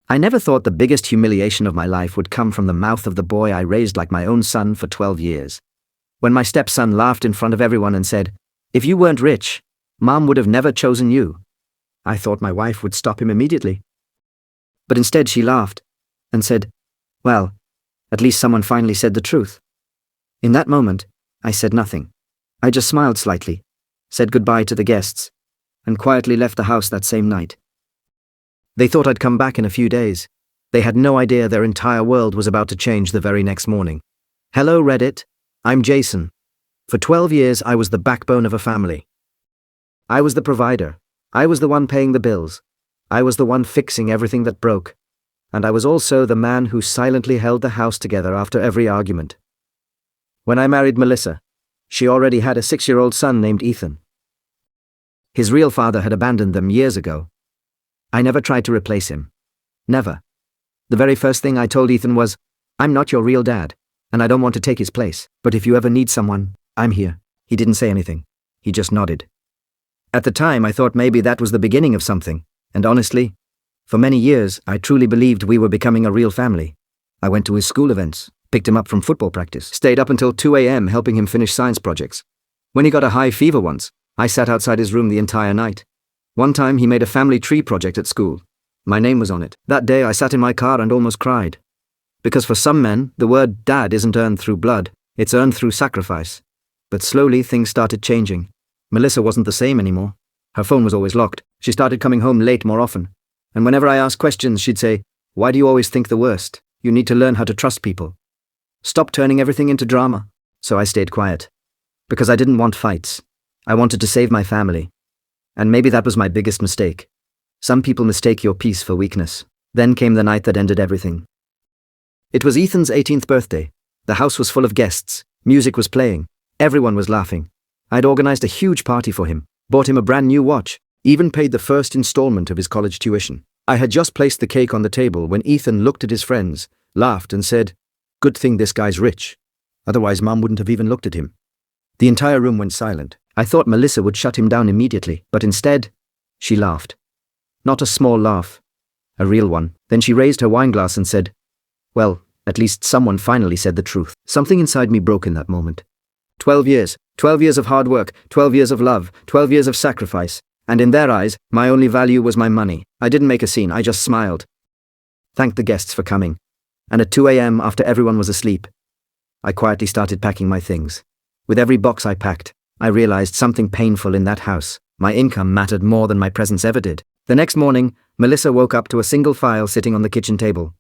I never thought the biggest humiliation of my life would come from the mouth of the boy I raised like my own son for 12 years. When my stepson laughed in front of everyone and said, "If you weren't rich, Mom would have never chosen you," I thought my wife would stop him immediately. But instead she laughed and said, "Well, at least someone finally said the truth." In that moment, I said nothing. I just smiled slightly, said goodbye to the guests, and quietly left the house that same night. They thought I'd come back in a few days. They had no idea their entire world was about to change the very next morning. Hello, Reddit. I'm Jason. For 12 years, I was the backbone of a family. I was the provider. I was the one paying the bills. I was the one fixing everything that broke. And I was also the man who silently held the house together after every argument. When I married Melissa, she already had a 6-year-old son named Ethan. His real father had abandoned them years ago. I never tried to replace him. Never. The very first thing I told Ethan was, "I'm not your real dad, and I don't want to take his place, but if you ever need someone, I'm here." He didn't say anything. He just nodded. At the time, I thought maybe that was the beginning of something, and honestly, for many years, I truly believed we were becoming a real family. I went to his school events, picked him up from football practice, stayed up until 2 a.m. helping him finish science projects. When he got a high fever once, I sat outside his room the entire night. One time he made a family tree project at school. My name was on it. That day I sat in my car and almost cried. Because for some men, the word dad isn't earned through blood, it's earned through sacrifice. But slowly things started changing. Melissa wasn't the same anymore. Her phone was always locked. She started coming home late more often. And whenever I asked questions, she'd say, "Why do you always think the worst? You need to learn how to trust people. Stop turning everything into drama." So I stayed quiet. Because I didn't want fights. I wanted to save my family. And maybe that was my biggest mistake. Some people mistake your peace for weakness. Then came the night that ended everything. It was Ethan's 18th birthday. The house was full of guests. Music was playing. Everyone was laughing. I'd organized a huge party for him, bought him a brand new watch, even paid the first installment of his college tuition. I had just placed the cake on the table when Ethan looked at his friends, laughed and said, "Good thing this guy's rich. Otherwise Mom wouldn't have even looked at him." The entire room went silent. I thought Melissa would shut him down immediately, but instead, she laughed. Not a small laugh. A real one. Then she raised her wine glass and said, "Well, at least someone finally said the truth." Something inside me broke in that moment. 12 years. 12 years of hard work. 12 years of love. 12 years of sacrifice. And in their eyes, my only value was my money. I didn't make a scene, I just smiled. Thanked the guests for coming. And at 2 a.m. after everyone was asleep, I quietly started packing my things. With every box I packed, I realized something painful in that house. My income mattered more than my presence ever did. The next morning, Melissa woke up to a single file sitting on the kitchen table.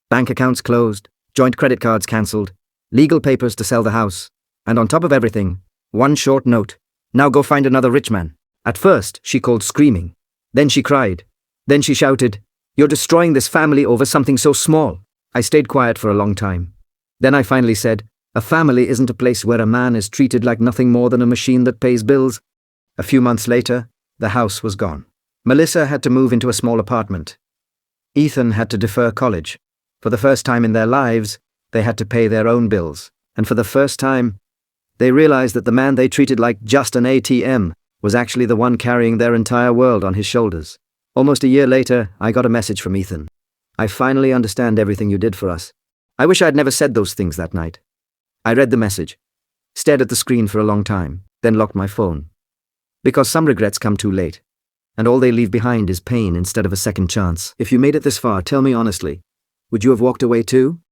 Bank accounts closed, joint credit cards cancelled, legal papers to sell the house, and on top of everything, one short note: "Now go find another rich man." At first, she called screaming. Then she cried. Then she shouted, "You're destroying this family over something so small." I stayed quiet for a long time. Then I finally said, "A family isn't a place where a man is treated like nothing more than a machine that pays bills." A few months later, the house was gone. Melissa had to move into a small apartment. Ethan had to defer college. For the first time in their lives, they had to pay their own bills. And for the first time, they realized that the man they treated like just an ATM was actually the one carrying their entire world on his shoulders. Almost a year later, I got a message from Ethan. "I finally understand everything you did for us." I wish I'd never said those things that night. I read the message, stared at the screen for a long time, then locked my phone. Because some regrets come too late, and all they leave behind is pain instead of a second chance. If you made it this far, tell me honestly, would you have walked away too?